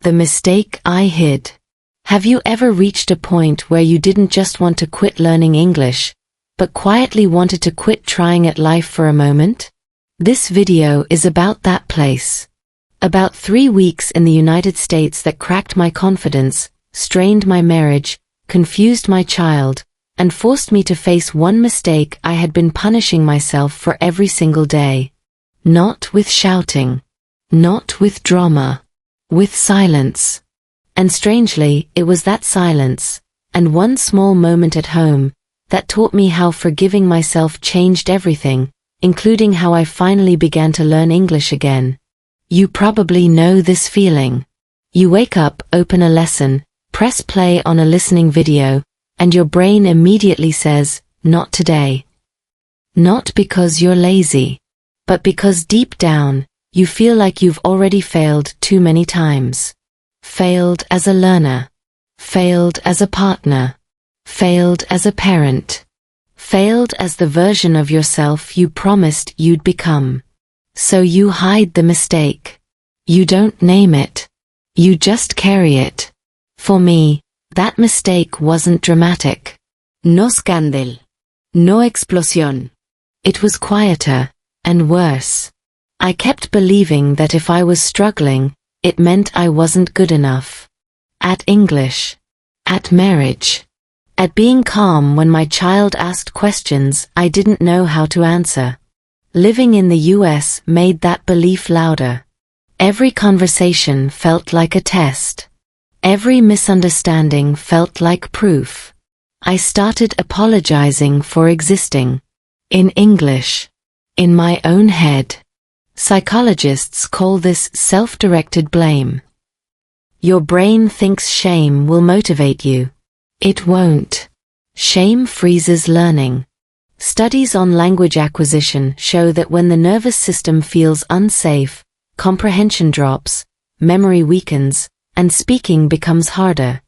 The mistake I hid. Have you ever reached a point where you didn't just want to quit learning English, but quietly wanted to quit trying at life for a moment? This video is about that place. About 3 weeks in the United States that cracked my confidence, strained my marriage, confused my child, and forced me to face one mistake I had been punishing myself for every single day. Not with shouting. Not with drama. With silence. And strangely, it was that silence, and one small moment at home, that taught me how forgiving myself changed everything, including how I finally began to learn English again. You probably know this feeling. You wake up, open a lesson, press play on a listening video, and your brain immediately says, not today. Not because you're lazy, but because deep down, you feel like you've already failed too many times. Failed as a learner. Failed as a partner. Failed as a parent. Failed as the version of yourself you promised you'd become. So you hide the mistake. You don't name it. You just carry it. For me, that mistake wasn't dramatic. No scandal. No explosión. It was quieter, and worse. I kept believing that if I was struggling, it meant I wasn't good enough. At English. At marriage. At being calm when my child asked questions I didn't know how to answer. Living in the US made that belief louder. Every conversation felt like a test. Every misunderstanding felt like proof. I started apologizing for existing. In English. In my own head. Psychologists call this self-directed blame. Your brain thinks shame will motivate you. It won't. Shame freezes learning. Studies on language acquisition show that when the nervous system feels unsafe, comprehension drops, memory weakens, and speaking becomes harder.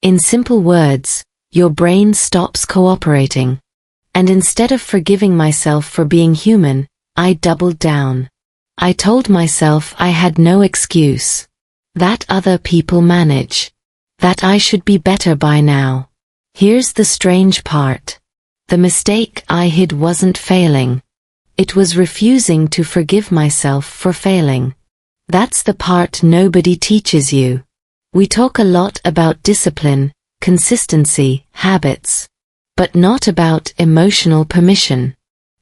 In simple words, your brain stops cooperating. And instead of forgiving myself for being human, I doubled down. I told myself I had no excuse. That other people manage. That I should be better by now. Here's the strange part. The mistake I hid wasn't failing. It was refusing to forgive myself for failing. That's the part nobody teaches you. We talk a lot about discipline, consistency, habits. But not about emotional permission.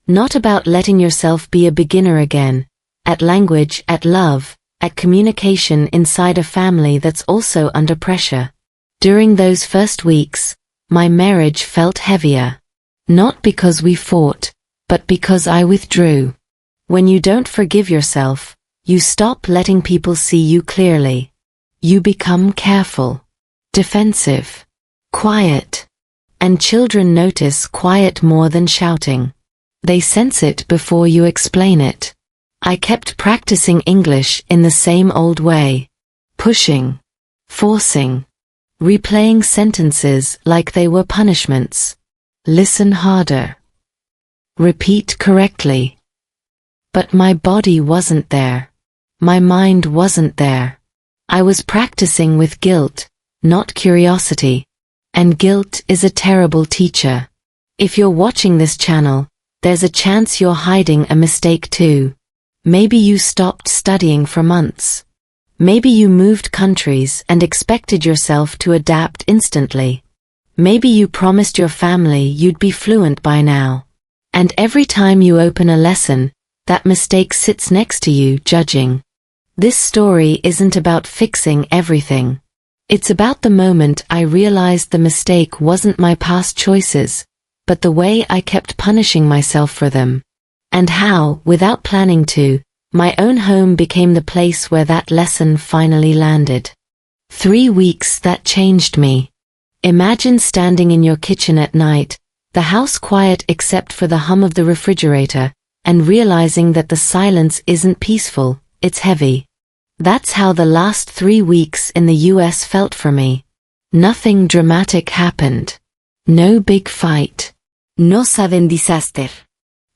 Not about letting yourself be a beginner again. At language, at love, at communication inside a family that's also under pressure. During those first weeks, my marriage felt heavier. Not because we fought, but because I withdrew. When you don't forgive yourself, you stop letting people see you clearly. You become careful, defensive, quiet. And children notice quiet more than shouting. They sense it before you explain it. I kept practicing English in the same old way. Pushing. Forcing. Replaying sentences like they were punishments. Listen harder. Repeat correctly. But my body wasn't there. My mind wasn't there. I was practicing with guilt, not curiosity. And guilt is a terrible teacher. If you're watching this channel, there's a chance you're hiding a mistake too. Maybe you stopped studying for months. Maybe you moved countries and expected yourself to adapt instantly. Maybe you promised your family you'd be fluent by now. And every time you open a lesson, that mistake sits next to you, judging. This story isn't about fixing everything. It's about the moment I realized the mistake wasn't my past choices, but the way I kept punishing myself for them. And how, without planning to, my own home became the place where that lesson finally landed. 3 weeks that changed me. Imagine standing in your kitchen at night, the house quiet except for the hum of the refrigerator, and realizing that the silence isn't peaceful, it's heavy. That's how the last 3 weeks in the US felt for me. Nothing dramatic happened. No big fight. No sudden disaster.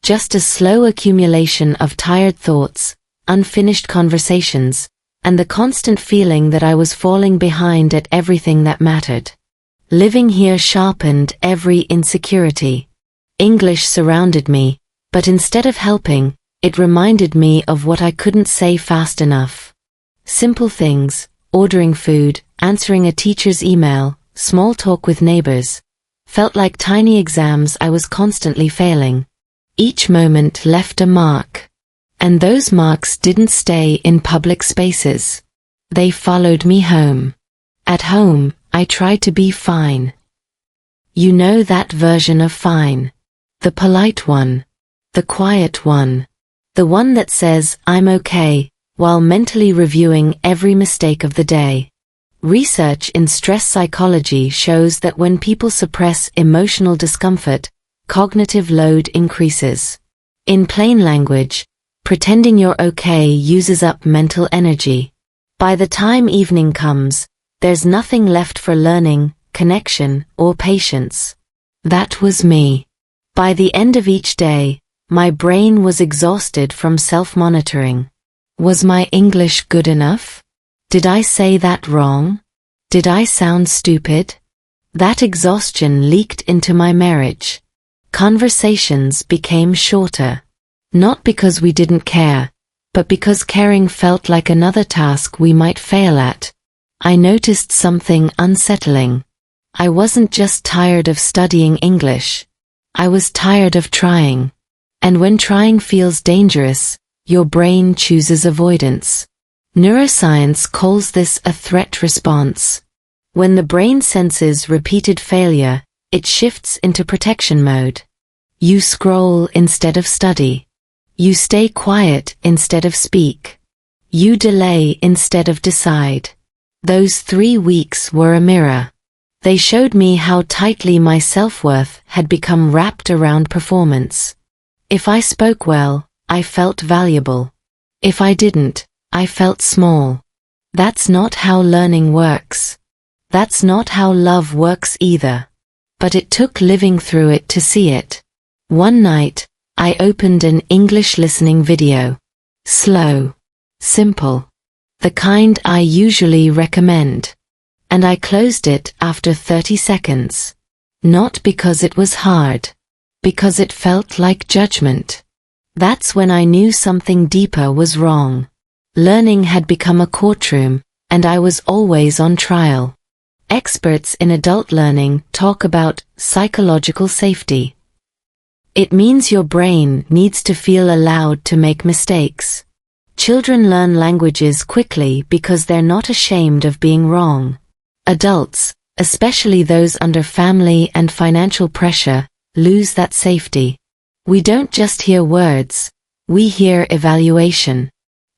Just a slow accumulation of tired thoughts, unfinished conversations, and the constant feeling that I was falling behind at everything that mattered. Living here sharpened every insecurity. English surrounded me, but instead of helping, it reminded me of what I couldn't say fast enough. Simple things, ordering food, answering a teacher's email, small talk with neighbors, felt like tiny exams I was constantly failing. Each moment left a mark. And those marks didn't stay in public spaces. They followed me home. At home, I tried to be fine. You know that version of fine. The polite one. The quiet one. The one that says, "I'm okay," while mentally reviewing every mistake of the day. Research in stress psychology shows that when people suppress emotional discomfort, cognitive load increases. In plain language, pretending you're okay uses up mental energy. By the time evening comes, there's nothing left for learning, connection, or patience. That was me. By the end of each day, my brain was exhausted from self-monitoring. Was my English good enough? Did I say that wrong? Did I sound stupid? That exhaustion leaked into my marriage. Conversations became shorter. Not because we didn't care, but because caring felt like another task we might fail at. I noticed something unsettling. I wasn't just tired of studying English. I was tired of trying. And when trying feels dangerous, your brain chooses avoidance. Neuroscience calls this a threat response. When the brain senses repeated failure, it shifts into protection mode. You scroll instead of study. You stay quiet instead of speak. You delay instead of decide. Those 3 weeks were a mirror. They showed me how tightly my self-worth had become wrapped around performance. If I spoke well, I felt valuable. If I didn't, I felt small. That's not how learning works. That's not how love works either. But it took living through it to see it. One night, I opened an English listening video. Slow. Simple. The kind I usually recommend. And I closed it after 30 seconds. Not because it was hard. Because it felt like judgment. That's when I knew something deeper was wrong. Learning had become a courtroom, and I was always on trial. Experts in adult learning talk about psychological safety. It means your brain needs to feel allowed to make mistakes. Children learn languages quickly because they're not ashamed of being wrong. Adults, especially those under family and financial pressure, lose that safety. We don't just hear words, we hear evaluation.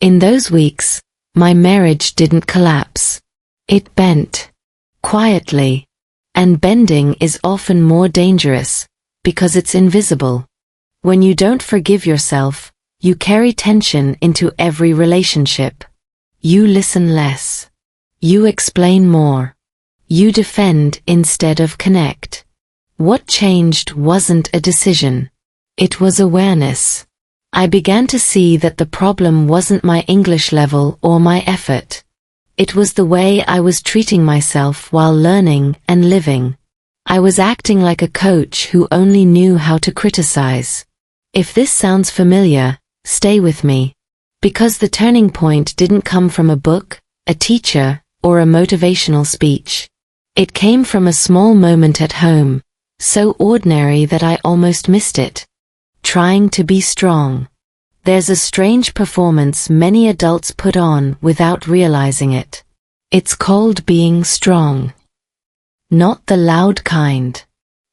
In those weeks, my marriage didn't collapse. It bent. Quietly. And bending is often more dangerous, because it's invisible. When you don't forgive yourself, you carry tension into every relationship. You listen less. You explain more. You defend instead of connect. What changed wasn't a decision. It was awareness. I began to see that the problem wasn't my English level or my effort. It was the way I was treating myself while learning and living. I was acting like a coach who only knew how to criticize. If this sounds familiar, stay with me. Because the turning point didn't come from a book, a teacher, or a motivational speech. It came from a small moment at home, so ordinary that I almost missed it. Trying to be strong. There's a strange performance many adults put on without realizing it. It's called being strong. Not the loud kind.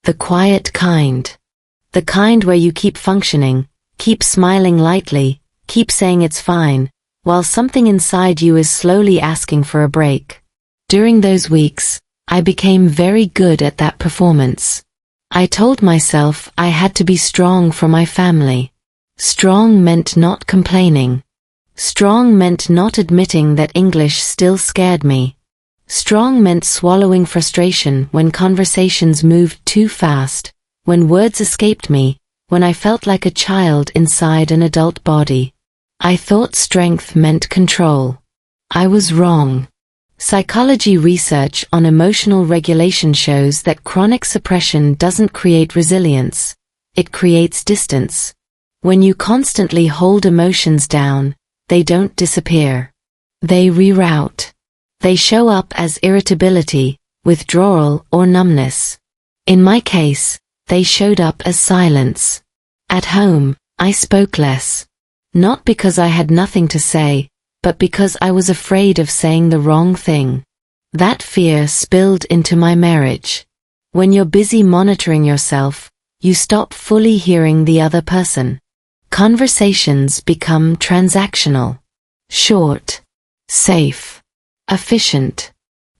The quiet kind. The kind where you keep functioning, keep smiling lightly, keep saying it's fine, while something inside you is slowly asking for a break. During those weeks, I became very good at that performance. I told myself I had to be strong for my family. Strong meant not complaining. Strong meant not admitting that English still scared me. Strong meant swallowing frustration when conversations moved too fast, when words escaped me, when I felt like a child inside an adult body. I thought strength meant control. I was wrong. Psychology research on emotional regulation shows that chronic suppression doesn't create resilience, it creates distance. When you constantly hold emotions down, they don't disappear. They reroute. They show up as irritability, withdrawal, or numbness. In my case, they showed up as silence. At home, I spoke less. Not because I had nothing to say, but because I was afraid of saying the wrong thing. That fear spilled into my marriage. When you're busy monitoring yourself, you stop fully hearing the other person. Conversations become transactional. Short. Safe. Efficient.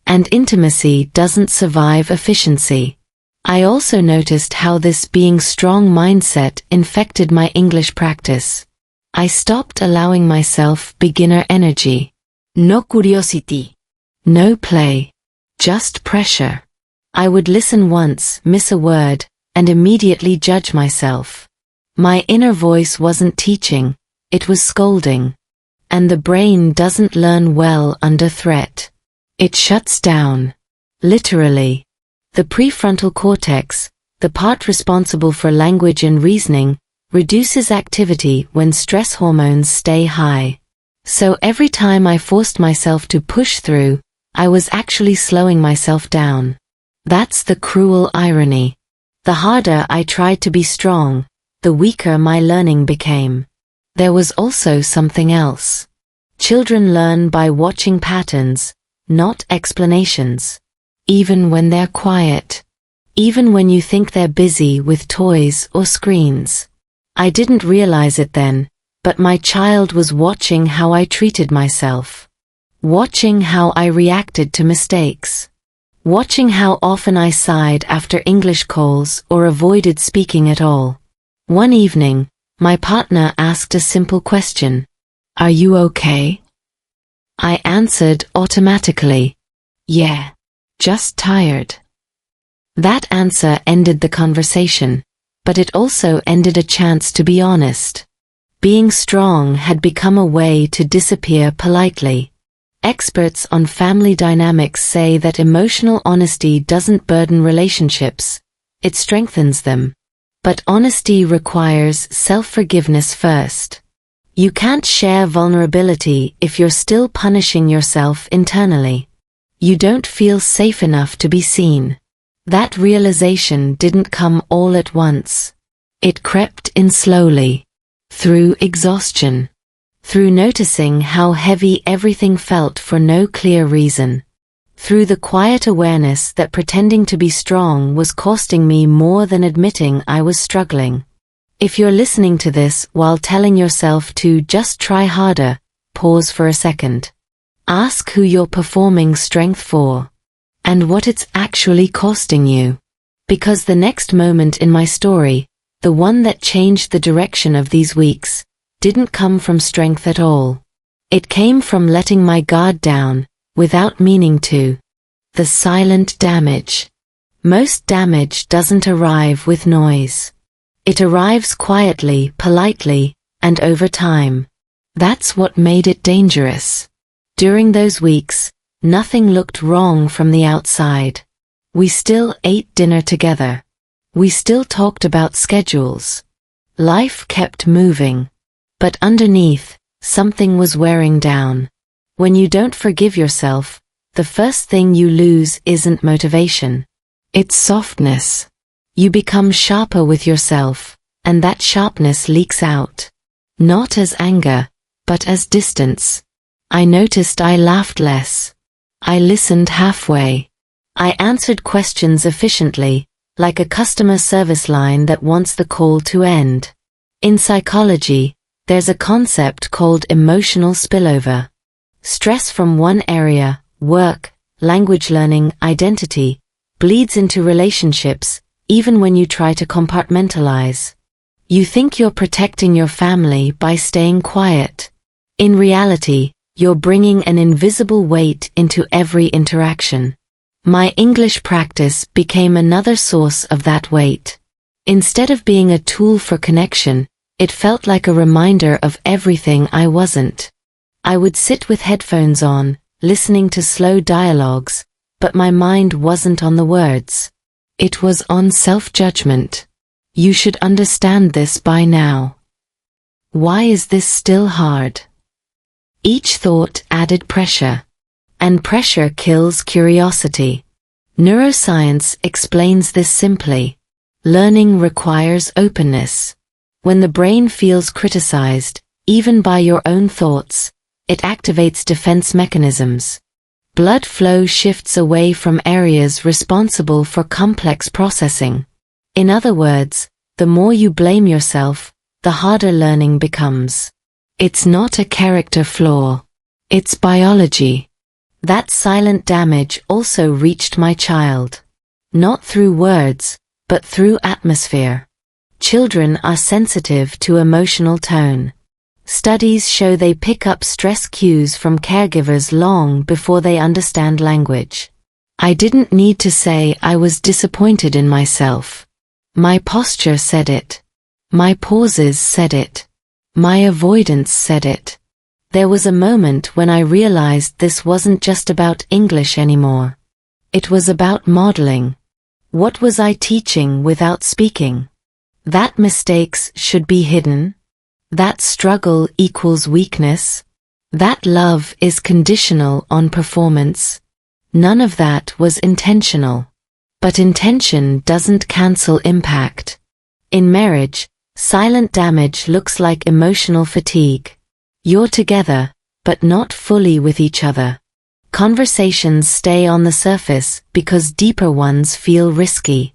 And intimacy doesn't survive efficiency. I also noticed how this being strong mindset infected my English practice. I stopped allowing myself beginner energy. No curiosity. No play. Just pressure. I would listen once, miss a word, and immediately judge myself. My inner voice wasn't teaching, it was scolding. And the brain doesn't learn well under threat. It shuts down. Literally. The prefrontal cortex, the part responsible for language and reasoning, reduces activity when stress hormones stay high. So every time I forced myself to push through, I was actually slowing myself down. That's the cruel irony. The harder I tried to be strong, the weaker my learning became. There was also something else. Children learn by watching patterns, not explanations. Even when they're quiet. Even when you think they're busy with toys or screens. I didn't realize it then, but my child was watching how I treated myself. Watching how I reacted to mistakes. Watching how often I sighed after English calls or avoided speaking at all. One evening, my partner asked a simple question. Are you okay? I answered automatically. Yeah. Just tired. That answer ended the conversation, but it also ended a chance to be honest. Being strong had become a way to disappear politely. Experts on family dynamics say that emotional honesty doesn't burden relationships, it strengthens them. But honesty requires self-forgiveness first. You can't share vulnerability if you're still punishing yourself internally. You don't feel safe enough to be seen. That realization didn't come all at once. It crept in slowly. Through exhaustion. Through noticing how heavy everything felt for no clear reason. Through the quiet awareness that pretending to be strong was costing me more than admitting I was struggling. If you're listening to this while telling yourself to just try harder, pause for a second. Ask who you're performing strength for. And what it's actually costing you. Because the next moment in my story, the one that changed the direction of these weeks, didn't come from strength at all. It came from letting my guard down, without meaning to. The silent damage. Most damage doesn't arrive with noise. It arrives quietly, politely, and over time. That's what made it dangerous. During those weeks, nothing looked wrong from the outside. We still ate dinner together. We still talked about schedules. Life kept moving. But underneath, something was wearing down. When you don't forgive yourself, the first thing you lose isn't motivation. It's softness. You become sharper with yourself, and that sharpness leaks out. Not as anger, but as distance. I noticed I laughed less. I listened halfway. I answered questions efficiently, like a customer service line that wants the call to end. In psychology, there's a concept called emotional spillover. Stress from one area, work, language learning, identity, bleeds into relationships, even when you try to compartmentalize. You think you're protecting your family by staying quiet. In reality, you're bringing an invisible weight into every interaction. My English practice became another source of that weight. Instead of being a tool for connection, it felt like a reminder of everything I wasn't. I would sit with headphones on, listening to slow dialogues, but my mind wasn't on the words. It was on self-judgment. You should understand this by now. Why is this still hard? Each thought added pressure. And pressure kills curiosity. Neuroscience explains this simply. Learning requires openness. When the brain feels criticized, even by your own thoughts, it activates defense mechanisms. Blood flow shifts away from areas responsible for complex processing. In other words, the more you blame yourself, the harder learning becomes. It's not a character flaw. It's biology. That silent damage also reached my child. Not through words, but through atmosphere. Children are sensitive to emotional tone. Studies show they pick up stress cues from caregivers long before they understand language. I didn't need to say I was disappointed in myself. My posture said it. My pauses said it. My avoidance said it. There was a moment when I realized this wasn't just about English anymore. It was about modeling. What was I teaching without speaking? That mistakes should be hidden? That struggle equals weakness? That love is conditional on performance? None of that was intentional. But intention doesn't cancel impact. In marriage, silent damage looks like emotional fatigue. You're together, but not fully with each other. Conversations stay on the surface because deeper ones feel risky.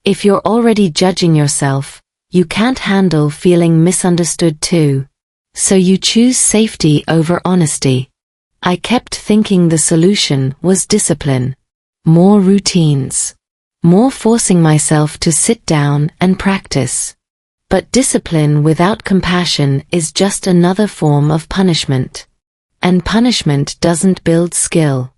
If you're already judging yourself, you can't handle feeling misunderstood too. So you choose safety over honesty. I kept thinking the solution was discipline. More routines. More forcing myself to sit down and practice. But discipline without compassion is just another form of punishment. And punishment doesn't build skill.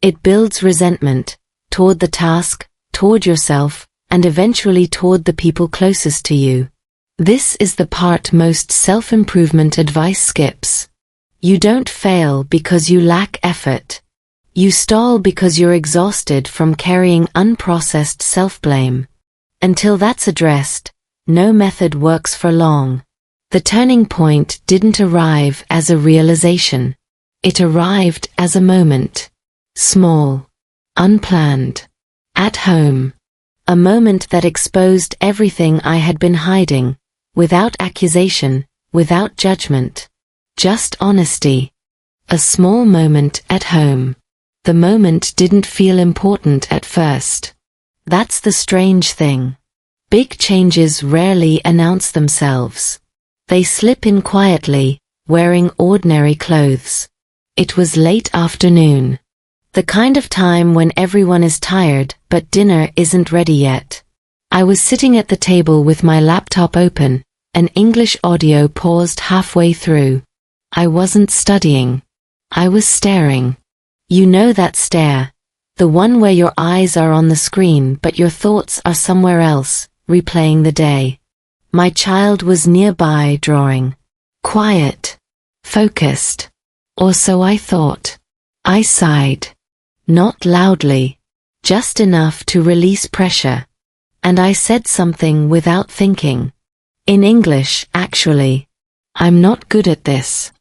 It builds resentment, toward the task, toward yourself, and eventually toward the people closest to you. This is the part most self-improvement advice skips. You don't fail because you lack effort. You stall because you're exhausted from carrying unprocessed self-blame. Until that's addressed, no method works for long. The turning point didn't arrive as a realization. It arrived as a moment. Small. Unplanned. At home. A moment that exposed everything I had been hiding, without accusation, without judgment. Just honesty. A small moment at home. The moment didn't feel important at first. That's the strange thing. Big changes rarely announce themselves. They slip in quietly, wearing ordinary clothes. It was late afternoon. The kind of time when everyone is tired but dinner isn't ready yet. I was sitting at the table with my laptop open, an English audio paused halfway through. I wasn't studying. I was staring. You know that stare, the one where your eyes are on the screen but your thoughts are somewhere else, replaying the day. My child was nearby drawing. Quiet. Focused. Or so I thought. I sighed. Not loudly. Just enough to release pressure. And I said something without thinking. In English, actually. I'm not good at this.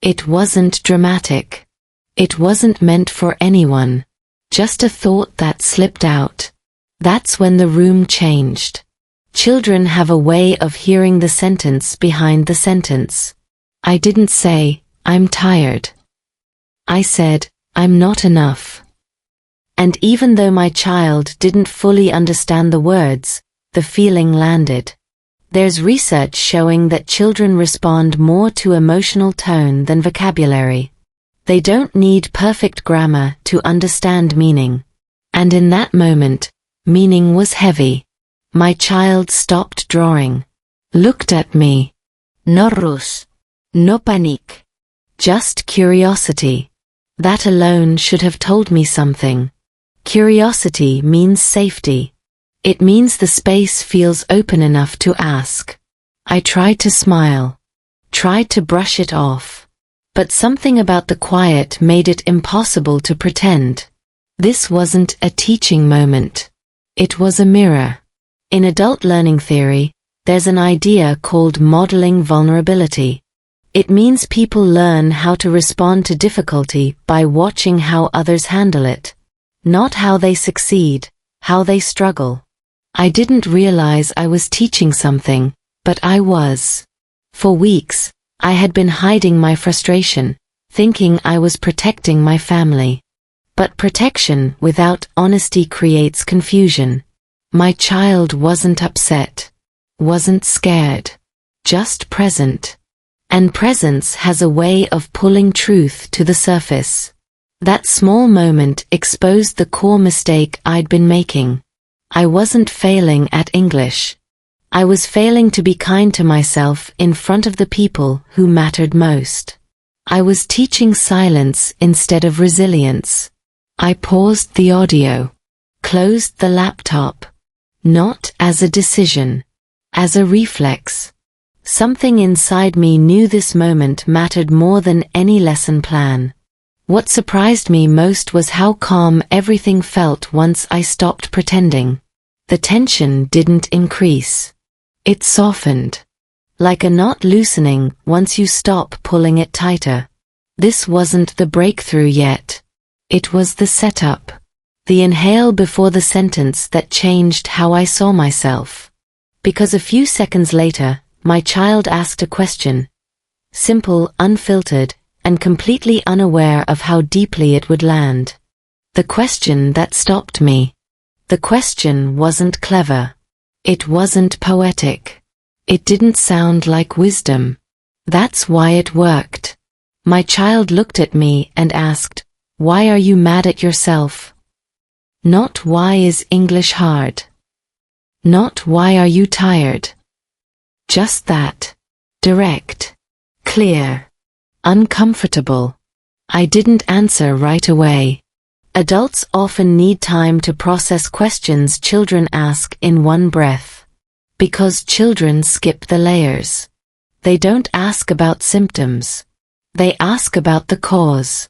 It wasn't dramatic. It wasn't meant for anyone. Just a thought that slipped out. That's when the room changed. Children have a way of hearing the sentence behind the sentence. I didn't say, I'm tired. I said, I'm not enough. And even though my child didn't fully understand the words, the feeling landed. There's research showing that children respond more to emotional tone than vocabulary. They don't need perfect grammar to understand meaning. And in that moment, meaning was heavy. My child stopped drawing. Looked at me. No rush. No panic. Just curiosity. That alone should have told me something. Curiosity means safety. It means the space feels open enough to ask. I tried to smile. Tried to brush it off. But something about the quiet made it impossible to pretend. This wasn't a teaching moment. It was a mirror. In adult learning theory, there's an idea called modeling vulnerability. It means people learn how to respond to difficulty by watching how others handle it. Not how they succeed, how they struggle. I didn't realize I was teaching something, but I was. For weeks, I had been hiding my frustration, thinking I was protecting my family. But protection without honesty creates confusion. My child wasn't upset, wasn't scared, just present. And presence has a way of pulling truth to the surface. That small moment exposed the core mistake I'd been making. I wasn't failing at English. I was failing to be kind to myself in front of the people who mattered most. I was teaching silence instead of resilience. I paused the audio, closed the laptop. Not as a decision, as a reflex. Something inside me knew this moment mattered more than any lesson plan. What surprised me most was how calm everything felt once I stopped pretending. The tension didn't increase. It softened. Like a knot loosening once you stop pulling it tighter. This wasn't the breakthrough yet. It was the setup. The inhale before the sentence that changed how I saw myself. Because a few seconds later, my child asked a question. Simple, unfiltered, and completely unaware of how deeply it would land. The question that stopped me. The question wasn't clever. It wasn't poetic. It didn't sound like wisdom. That's why it worked. My child looked at me and asked, "Why are you mad at yourself?" Not why is English hard. Not why are you tired. Just that. Direct. Clear. Uncomfortable. I didn't answer right away. Adults often need time to process questions children ask in one breath. Because children skip the layers. They don't ask about symptoms. They ask about the cause.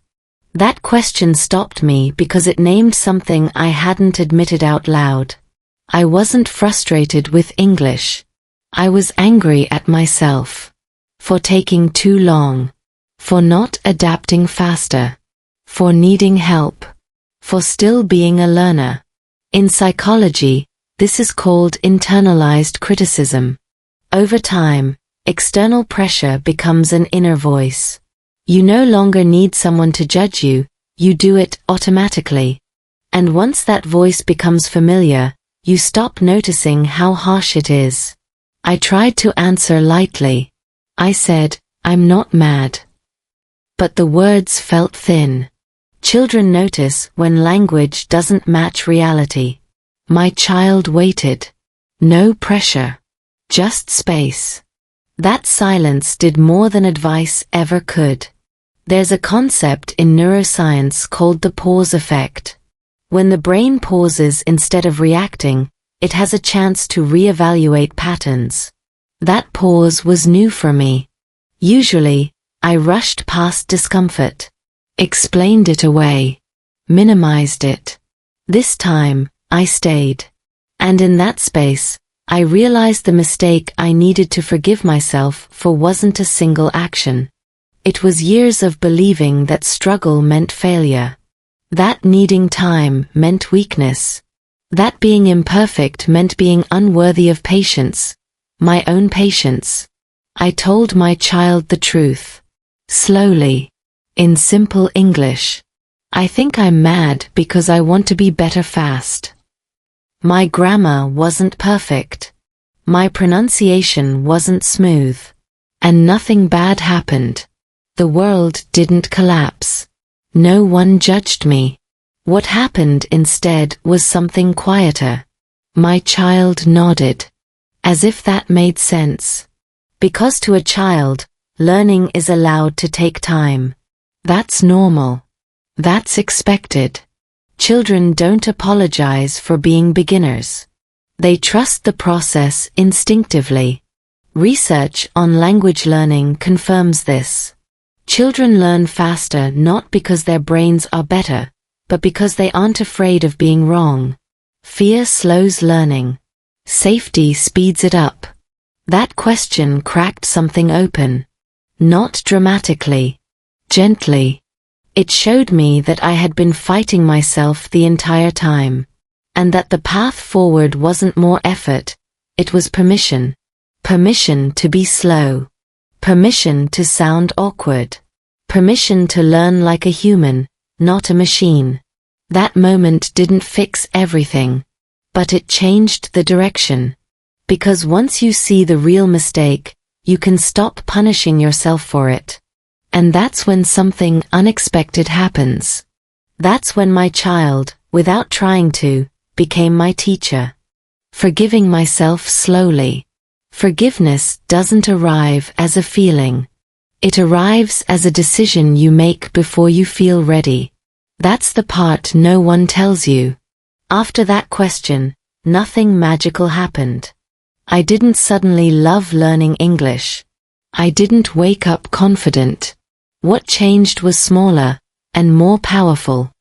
That question stopped me because it named something I hadn't admitted out loud. I wasn't frustrated with English. I was angry at myself. For taking too long. For not adapting faster. For needing help. For still being a learner. In psychology, this is called internalized criticism. Over time, external pressure becomes an inner voice. You no longer need someone to judge you, you do it automatically. And once that voice becomes familiar, you stop noticing how harsh it is. I tried to answer lightly. I said, "I'm not mad." But the words felt thin. Children notice when language doesn't match reality. My child waited. No pressure. Just space. That silence did more than advice ever could. There's a concept in neuroscience called the pause effect. When the brain pauses instead of reacting, it has a chance to reevaluate patterns. That pause was new for me. Usually, I rushed past discomfort. Explained it away. Minimized it. This time, I stayed. And in that space, I realized the mistake I needed to forgive myself for wasn't a single action. It was years of believing that struggle meant failure. That needing time meant weakness. That being imperfect meant being unworthy of patience. My own patience. I told my child the truth. Slowly. In simple English. I think I'm mad because I want to be better fast. My grammar wasn't perfect. My pronunciation wasn't smooth. And nothing bad happened. The world didn't collapse. No one judged me. What happened instead was something quieter. My child nodded. As if that made sense. Because to a child, learning is allowed to take time. That's normal. That's expected. Children don't apologize for being beginners. They trust the process instinctively. Research on language learning confirms this. Children learn faster not because their brains are better, but because they aren't afraid of being wrong. Fear slows learning. Safety speeds it up. That question cracked something open. Not dramatically. Gently. It showed me that I had been fighting myself the entire time. And that the path forward wasn't more effort, it was permission. Permission to be slow. Permission to sound awkward. Permission to learn like a human, not a machine. That moment didn't fix everything. But it changed the direction. Because once you see the real mistake, you can stop punishing yourself for it. And that's when something unexpected happens. That's when my child, without trying to, became my teacher. Forgiving myself slowly. Forgiveness doesn't arrive as a feeling. It arrives as a decision you make before you feel ready. That's the part no one tells you. After that question, nothing magical happened. I didn't suddenly love learning English. I didn't wake up confident. What changed was smaller and more powerful.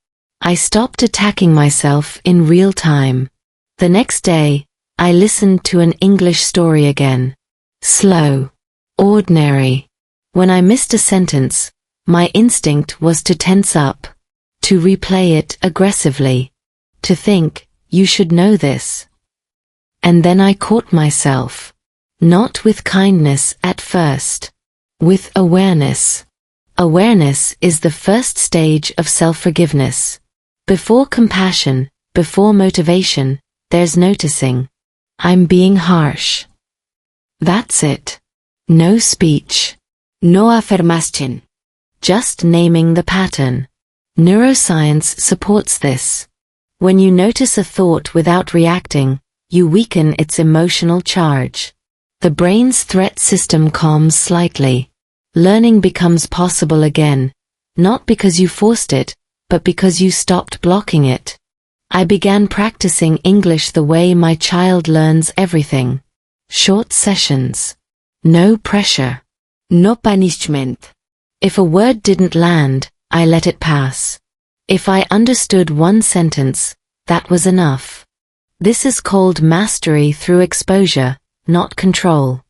I stopped attacking myself in real time. The next day, I listened to an English story again. Slow. Ordinary. When I missed a sentence, my instinct was to tense up. To replay it aggressively. To think, you should know this. And then I caught myself. Not with kindness at first. With awareness. Awareness is the first stage of self-forgiveness. Before compassion, before motivation, there's noticing. I'm being harsh. That's it. No speech. No affirmation. Just naming the pattern. Neuroscience supports this. When you notice a thought without reacting, you weaken its emotional charge. The brain's threat system calms slightly. Learning becomes possible again, not because you forced it, but because you stopped blocking it. I began practicing English the way my child learns everything. Short sessions. No pressure. No punishment. If a word didn't land, I let it pass. If I understood one sentence, that was enough. This is called mastery through exposure, not control.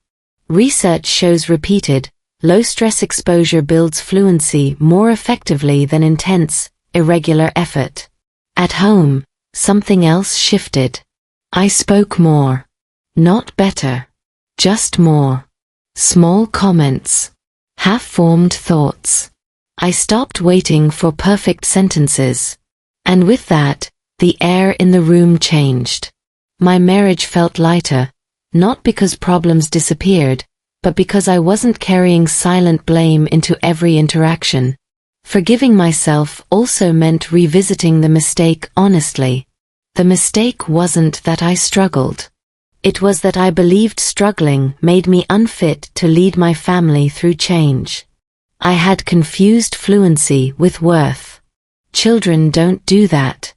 Research shows repeated, low-stress exposure builds fluency more effectively than intense, irregular effort. At home, something else shifted. I spoke more. Not better. Just more. Small comments. Half-formed thoughts. I stopped waiting for perfect sentences. And with that, the air in the room changed. My marriage felt lighter, not because problems disappeared, but because I wasn't carrying silent blame into every interaction. Forgiving myself also meant revisiting the mistake honestly. The mistake wasn't that I struggled. It was that I believed struggling made me unfit to lead my family through change. I had confused fluency with worth. Children don't do that.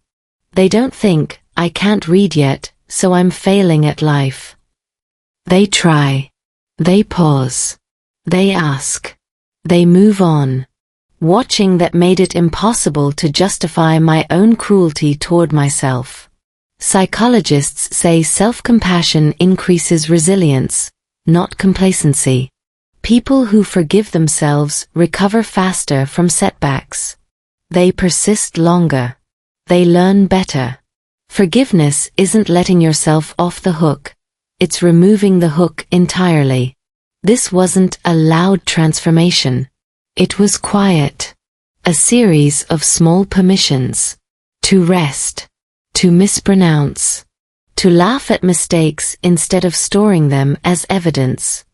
They don't think, I can't read yet, so I'm failing at life. They try. They pause. They ask. They move on. Watching that made it impossible to justify my own cruelty toward myself. Psychologists say self-compassion increases resilience, not complacency. People who forgive themselves recover faster from setbacks. They persist longer. They learn better. Forgiveness isn't letting yourself off the hook. It's removing the hook entirely. This wasn't a loud transformation. It was quiet. A series of small permissions. To rest. To mispronounce. To laugh at mistakes instead of storing them as evidence.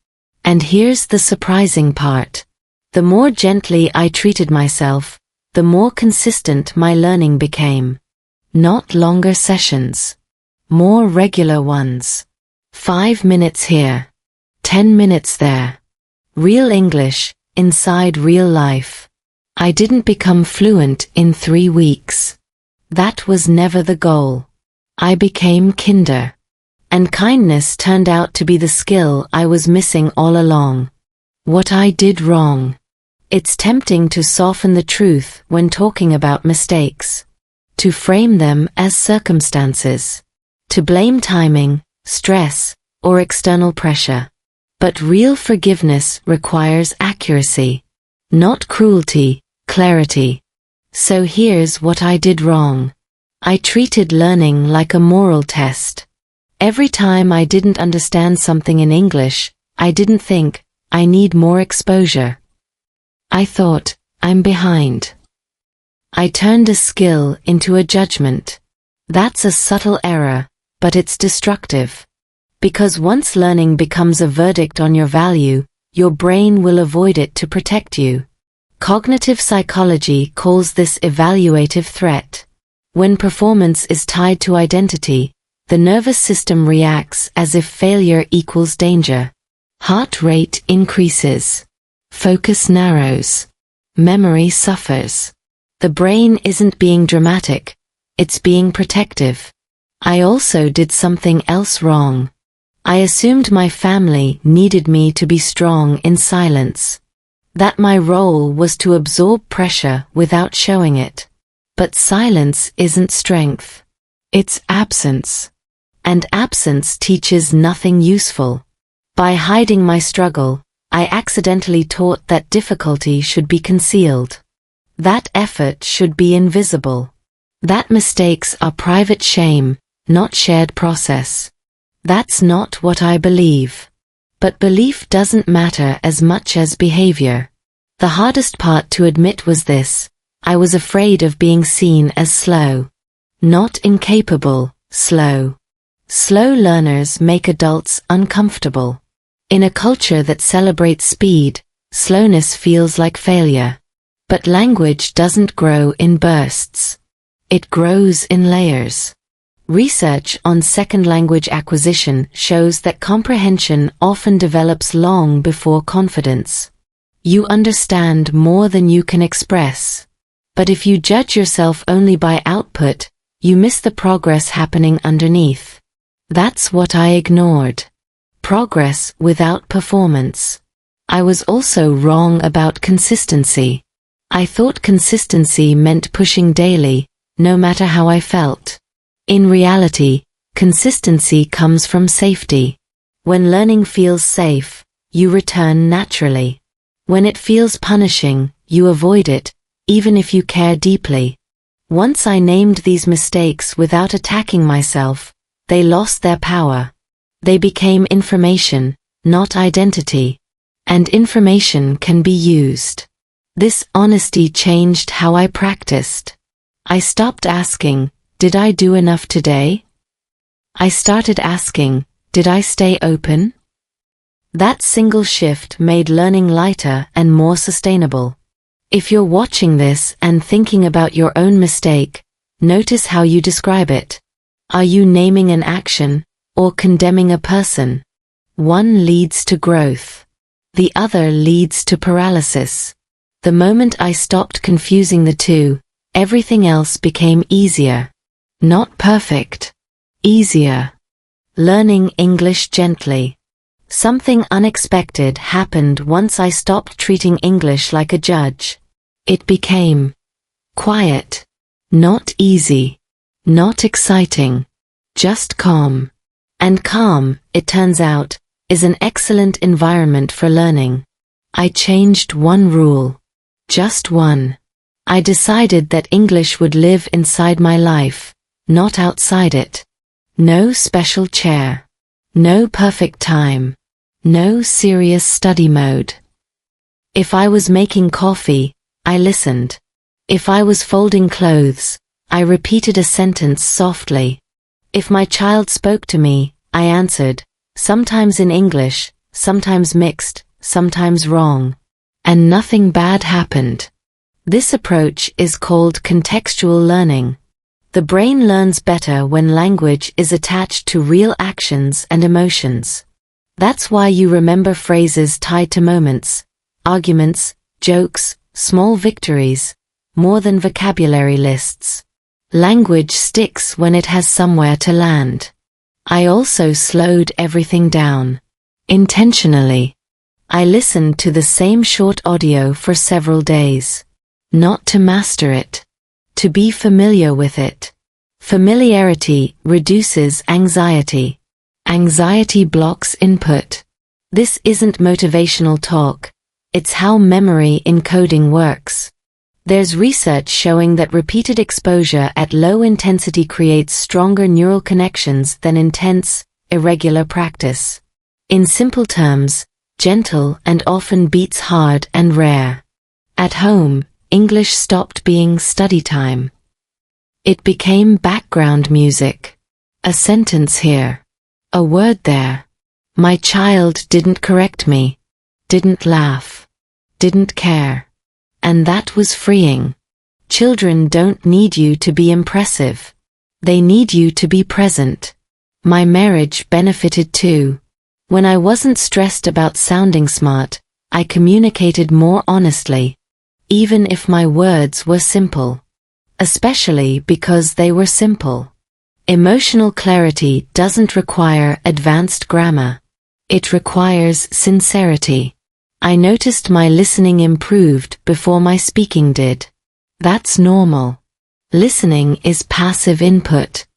And here's the surprising part. The more gently I treated myself, the more consistent my learning became. Not longer sessions. More regular ones. 5 minutes here. 10 minutes there. Real English, inside real life. I didn't become fluent in 3 weeks. That was never the goal. I became kinder. And kindness turned out to be the skill I was missing all along. What I did wrong. It's tempting to soften the truth when talking about mistakes, to frame them as circumstances, to blame timing, stress, or external pressure. But real forgiveness requires accuracy, not cruelty, clarity. So here's what I did wrong. I treated learning like a moral test. Every time I didn't understand something in English, I didn't think, I need more exposure. I thought, I'm behind. I turned a skill into a judgment. That's a subtle error, but it's destructive. Because once learning becomes a verdict on your value, your brain will avoid it to protect you. Cognitive psychology calls this evaluative threat. When performance is tied to identity, the nervous system reacts as if failure equals danger. Heart rate increases. Focus narrows. Memory suffers. The brain isn't being dramatic, it's being protective. I also did something else wrong. I assumed my family needed me to be strong in silence. That my role was to absorb pressure without showing it. But silence isn't strength. It's absence. And absence teaches nothing useful. By hiding my struggle, I accidentally taught that difficulty should be concealed. That effort should be invisible. That mistakes are private shame, not shared process. That's not what I believe. But belief doesn't matter as much as behavior. The hardest part to admit was this: I was afraid of being seen as slow. Not incapable, slow. Slow learners make adults uncomfortable. In a culture that celebrates speed, slowness feels like failure. But language doesn't grow in bursts. It grows in layers. Research on second language acquisition shows that comprehension often develops long before confidence. You understand more than you can express. But if you judge yourself only by output, you miss the progress happening underneath. That's what I ignored. Progress without performance. I was also wrong about consistency. I thought consistency meant pushing daily, no matter how I felt. In reality, consistency comes from safety. When learning feels safe, you return naturally. When it feels punishing, you avoid it, even if you care deeply. Once I named these mistakes without attacking myself, they lost their power. They became information, not identity. And information can be used. This honesty changed how I practiced. I stopped asking, did I do enough today? I started asking, did I stay open? That single shift made learning lighter and more sustainable. If you're watching this and thinking about your own mistake, notice how you describe it. Are you naming an action, or condemning a person? One leads to growth. The other leads to paralysis. The moment I stopped confusing the two, everything else became easier. Not perfect. Easier. Learning English gently. Something unexpected happened once I stopped treating English like a judge. It became quiet. Not easy. Not exciting. Just calm. And calm, it turns out, is an excellent environment for learning. I changed one rule. Just one. I decided that English would live inside my life, not outside it. No special chair. No perfect time. No serious study mode. If I was making coffee, I listened. If I was folding clothes, I repeated a sentence softly. If my child spoke to me, I answered, sometimes in English, sometimes mixed, sometimes wrong. And nothing bad happened. This approach is called contextual learning. The brain learns better when language is attached to real actions and emotions. That's why you remember phrases tied to moments, arguments, jokes, small victories, more than vocabulary lists. Language sticks when it has somewhere to land. I also slowed everything down. Intentionally. I listened to the same short audio for several days. Not to master it. To be familiar with it. Familiarity reduces anxiety. Anxiety blocks input. This isn't motivational talk. It's how memory encoding works. There's research showing that repeated exposure at low intensity creates stronger neural connections than intense, irregular practice. In simple terms, gentle and often beats hard and rare. At home, English stopped being study time. It became background music. A sentence here. A word there. My child didn't correct me. Didn't laugh. Didn't care. And that was freeing. Children don't need you to be impressive. They need you to be present. My marriage benefited too. When I wasn't stressed about sounding smart, I communicated more honestly. Even if my words were simple. Especially because they were simple. Emotional clarity doesn't require advanced grammar. It requires sincerity. I noticed my listening improved before my speaking did. That's normal. Listening is passive input.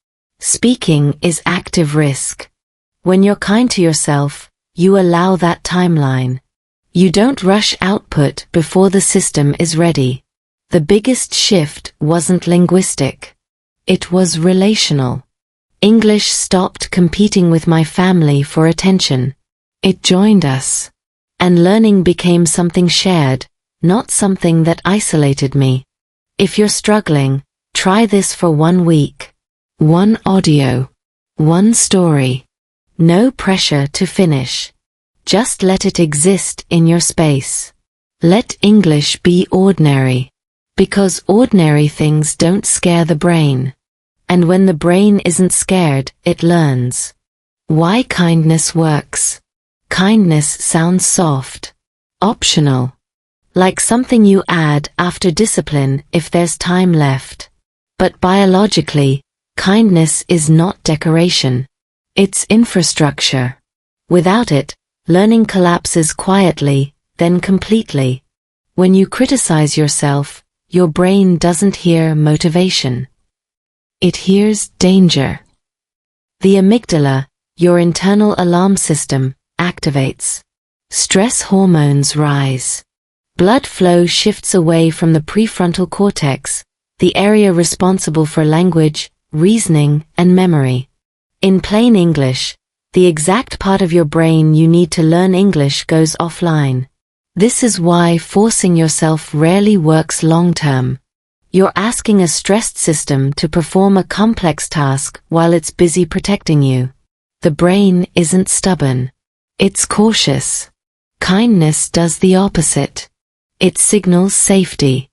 Speaking is active risk. When you're kind to yourself, you allow that timeline. You don't rush output before the system is ready. The biggest shift wasn't linguistic. It was relational. English stopped competing with my family for attention. It joined us. And learning became something shared, not something that isolated me. If you're struggling, try this for 1 week. 1 audio. 1 story. No pressure to finish. Just let it exist in your space. Let English be ordinary. Because ordinary things don't scare the brain. And when the brain isn't scared, it learns. Why kindness works. Kindness sounds soft. Optional. Like something you add after discipline if there's time left. But biologically, kindness is not decoration. It's infrastructure. Without it, learning collapses quietly, then completely. When you criticize yourself, your brain doesn't hear motivation. It hears danger. The amygdala, your internal alarm system, activates. Stress hormones rise. Blood flow shifts away from the prefrontal cortex, the area responsible for language, reasoning, and memory. In plain English, the exact part of your brain you need to learn English goes offline. This is why forcing yourself rarely works long-term. You're asking a stressed system to perform a complex task while it's busy protecting you. The brain isn't stubborn. It's cautious. Kindness does the opposite. It signals safety.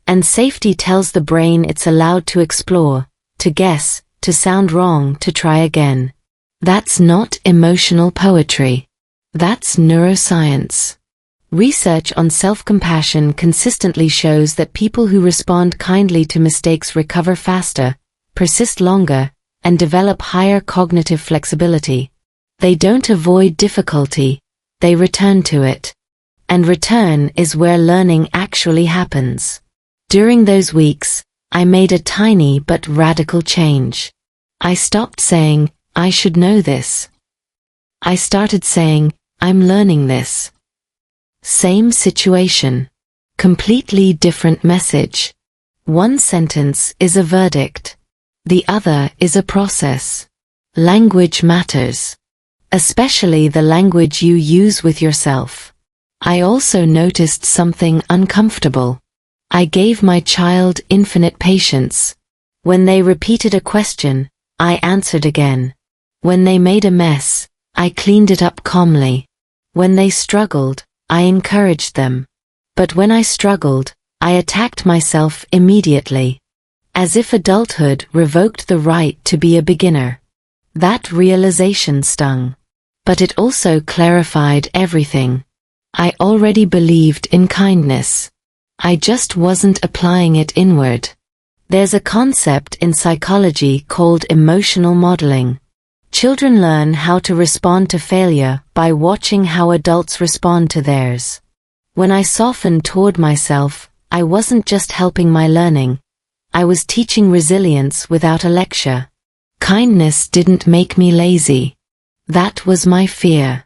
And safety tells the brain it's allowed to explore, to guess, to sound wrong, to try again. That's not emotional poetry. That's neuroscience. Research on self-compassion consistently shows that people who respond kindly to mistakes recover faster, persist longer, and develop higher cognitive flexibility. They don't avoid difficulty, they return to it. And return is where learning actually happens. During those weeks, I made a tiny but radical change. I stopped saying, I should know this. I started saying, I'm learning this. Same situation. Completely different message. One sentence is a verdict. The other is a process. Language matters. Especially the language you use with yourself. I also noticed something uncomfortable. I gave my child infinite patience. When they repeated a question, I answered again. When they made a mess, I cleaned it up calmly. When they struggled, I encouraged them. But when I struggled, I attacked myself immediately. As if adulthood revoked the right to be a beginner. That realization stung. But it also clarified everything. I already believed in kindness. I just wasn't applying it inward. There's a concept in psychology called emotional modeling. Children learn how to respond to failure by watching how adults respond to theirs. When I softened toward myself, I wasn't just helping my learning. I was teaching resilience without a lecture. Kindness didn't make me lazy. That was my fear.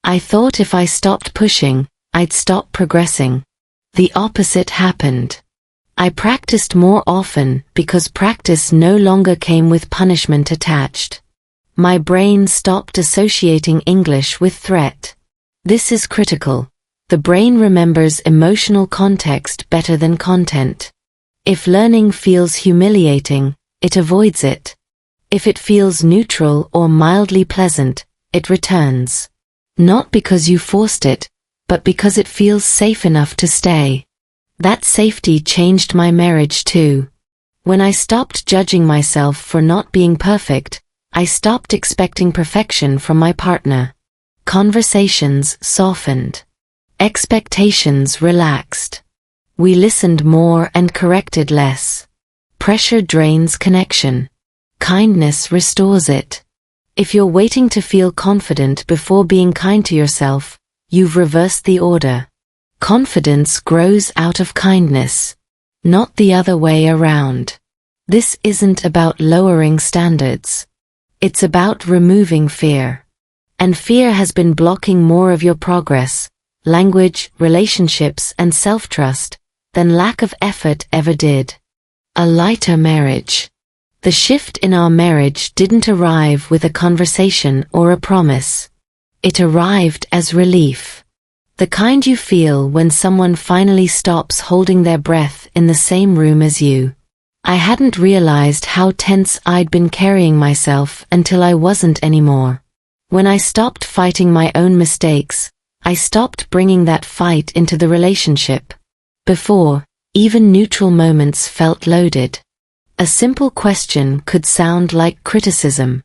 I thought if I stopped pushing, I'd stop progressing. The opposite happened. I practiced more often because practice no longer came with punishment attached. My brain stopped associating English with threat. This is critical. The brain remembers emotional context better than content. If learning feels humiliating, it avoids it. If it feels neutral or mildly pleasant, it returns. Not because you forced it, but because it feels safe enough to stay. That safety changed my marriage too. When I stopped judging myself for not being perfect, I stopped expecting perfection from my partner. Conversations softened. Expectations relaxed. We listened more and corrected less. Pressure drains connection. Kindness restores it. If you're waiting to feel confident before being kind to yourself, you've reversed the order. Confidence grows out of kindness, not the other way around. This isn't about lowering standards. It's about removing fear. And fear has been blocking more of your progress, language, relationships, and self-trust, than lack of effort ever did. A lighter marriage. The shift in our marriage didn't arrive with a conversation or a promise. It arrived as relief. The kind you feel when someone finally stops holding their breath in the same room as you. I hadn't realized how tense I'd been carrying myself until I wasn't anymore. When I stopped fighting my own mistakes, I stopped bringing that fight into the relationship. Before, even neutral moments felt loaded. A simple question could sound like criticism.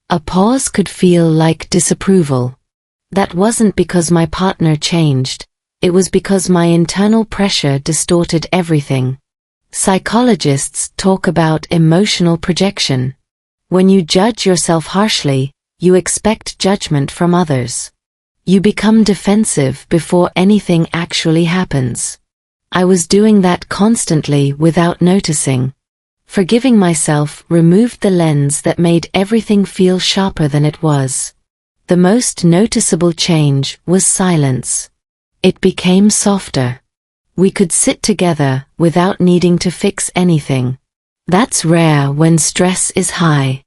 A pause could feel like disapproval. That wasn't because my partner changed, it was because my internal pressure distorted everything. Psychologists talk about emotional projection. When you judge yourself harshly, you expect judgment from others. You become defensive before anything actually happens. I was doing that constantly without noticing. Forgiving myself removed the lens that made everything feel sharper than it was. The most noticeable change was silence. It became softer. We could sit together without needing to fix anything. That's rare when stress is high.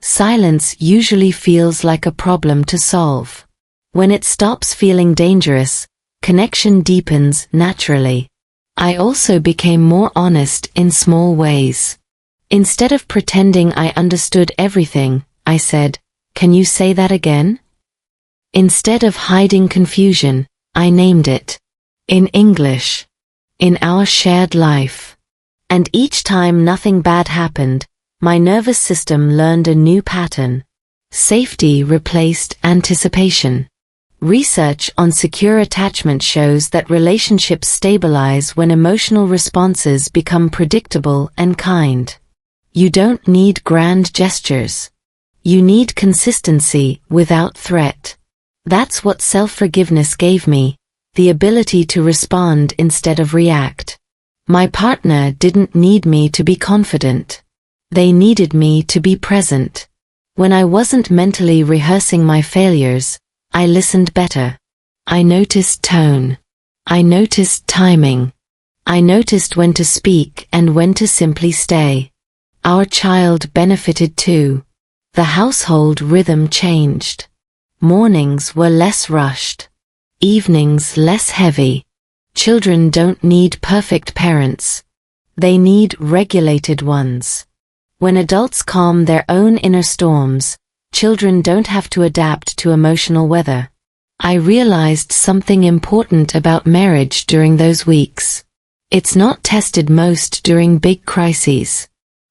Silence usually feels like a problem to solve. When it stops feeling dangerous, connection deepens naturally. I also became more honest in small ways. Instead of pretending I understood everything, I said, "Can you say that again?" Instead of hiding confusion, I named it. In English. In our shared life. And each time nothing bad happened, my nervous system learned a new pattern. Safety replaced anticipation. Research on secure attachment shows that relationships stabilize when emotional responses become predictable and kind. You don't need grand gestures. You need consistency without threat. That's what self-forgiveness gave me, the ability to respond instead of react. My partner didn't need me to be confident. They needed me to be present. When I wasn't mentally rehearsing my failures, I listened better. I noticed tone. I noticed timing. I noticed when to speak and when to simply stay. Our child benefited too. The household rhythm changed. Mornings were less rushed. Evenings less heavy. Children don't need perfect parents. They need regulated ones. When adults calm their own inner storms, children don't have to adapt to emotional weather. I realized something important about marriage during those weeks. It's not tested most during big crises.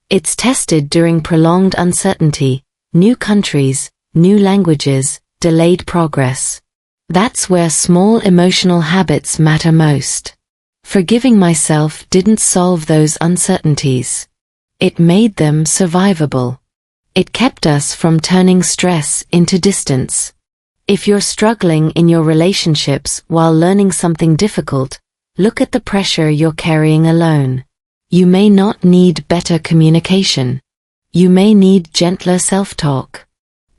It's tested during prolonged uncertainty, new countries, new languages, delayed progress. That's where small emotional habits matter most. Forgiving myself didn't solve those uncertainties. It made them survivable. It kept us from turning stress into distance. If you're struggling in your relationships while learning something difficult, look at the pressure you're carrying alone. You may not need better communication. You may need gentler self-talk.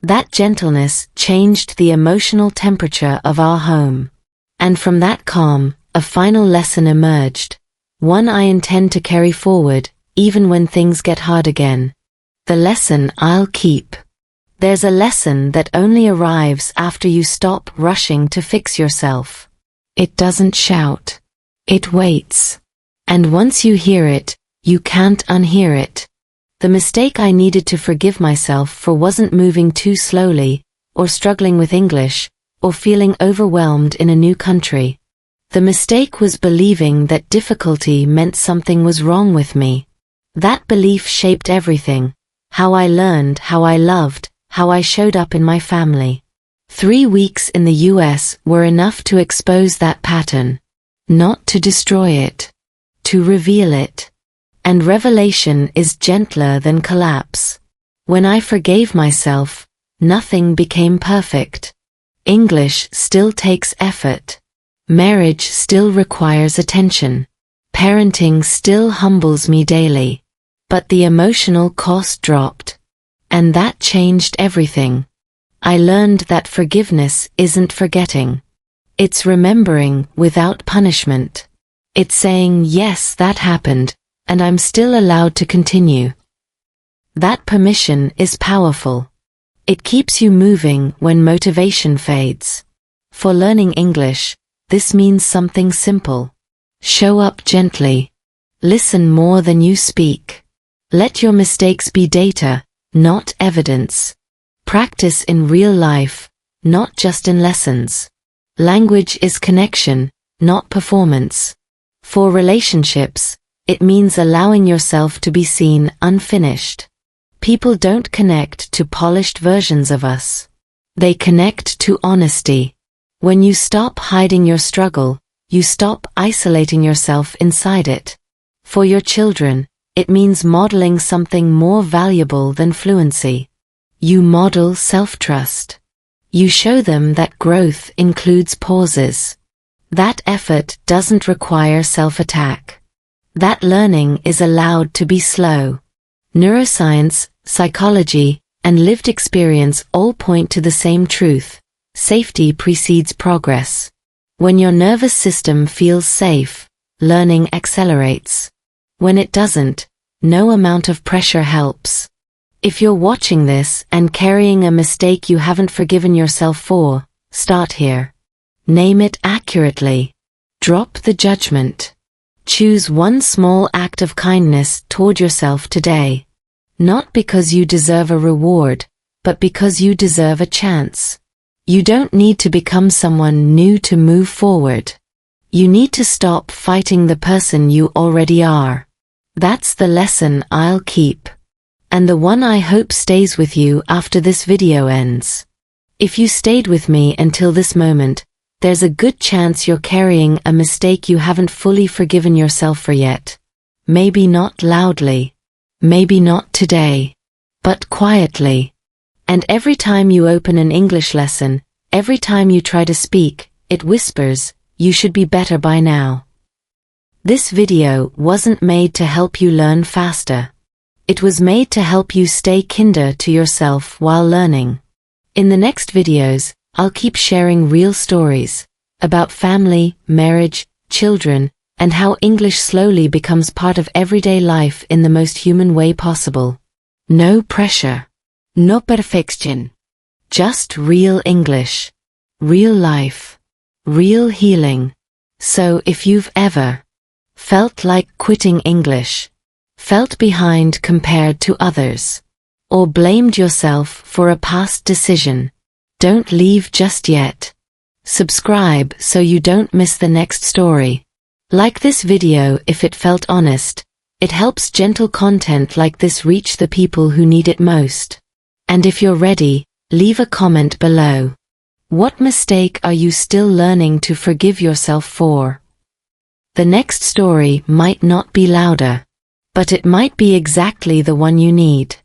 That gentleness changed the emotional temperature of our home. And from that calm, a final lesson emerged. One I intend to carry forward, even when things get hard again. The lesson I'll keep. There's a lesson that only arrives after you stop rushing to fix yourself. It doesn't shout. It waits. And once you hear it, you can't unhear it. The mistake I needed to forgive myself for wasn't moving too slowly, or struggling with English, or feeling overwhelmed in a new country. The mistake was believing that difficulty meant something was wrong with me. That belief shaped everything. How I learned, how I loved, how I showed up in my family. 3 weeks in the US were enough to expose that pattern. Not to destroy it. To reveal it. And revelation is gentler than collapse. When I forgave myself, nothing became perfect. English still takes effort. Marriage still requires attention. Parenting still humbles me daily. But the emotional cost dropped. And that changed everything. I learned that forgiveness isn't forgetting. It's remembering without punishment. It's saying, yes, that happened, and I'm still allowed to continue. That permission is powerful. It keeps you moving when motivation fades. For learning English, this means something simple. Show up gently. Listen more than you speak. Let your mistakes be data, not evidence. Practice in real life, not just in lessons. Language is connection, not performance. For relationships, it means allowing yourself to be seen unfinished. People don't connect to polished versions of us. They connect to honesty. When you stop hiding your struggle, you stop isolating yourself inside it. For your children, it means modeling something more valuable than fluency. You model self-trust. You show them that growth includes pauses. That effort doesn't require self-attack. That learning is allowed to be slow. Neuroscience, psychology, and lived experience all point to the same truth. Safety precedes progress. When your nervous system feels safe, learning accelerates. When it doesn't, no amount of pressure helps. If you're watching this and carrying a mistake you haven't forgiven yourself for, start here. Name it accurately. Drop the judgment. Choose one small act of kindness toward yourself today. Not because you deserve a reward, but because you deserve a chance. You don't need to become someone new to move forward. You need to stop fighting the person you already are. That's the lesson I'll keep. And the one I hope stays with you after this video ends. If you stayed with me until this moment, there's a good chance you're carrying a mistake you haven't fully forgiven yourself for yet. Maybe not loudly. Maybe not today. But quietly. And every time you open an English lesson, every time you try to speak, it whispers, you should be better by now. This video wasn't made to help you learn faster. It was made to help you stay kinder to yourself while learning. In the next videos, I'll keep sharing real stories about family, marriage, children, and how English slowly becomes part of everyday life in the most human way possible. No pressure. No perfection. Just real English. Real life. Real healing. So if you've ever felt like quitting English, felt behind compared to others, or blamed yourself for a past decision, don't leave just yet. Subscribe so you don't miss the next story. Like this video if it felt honest. It helps gentle content like this reach the people who need it most. And if you're ready, leave a comment below. What mistake are you still learning to forgive yourself for? The next story might not be louder, but it might be exactly the one you need.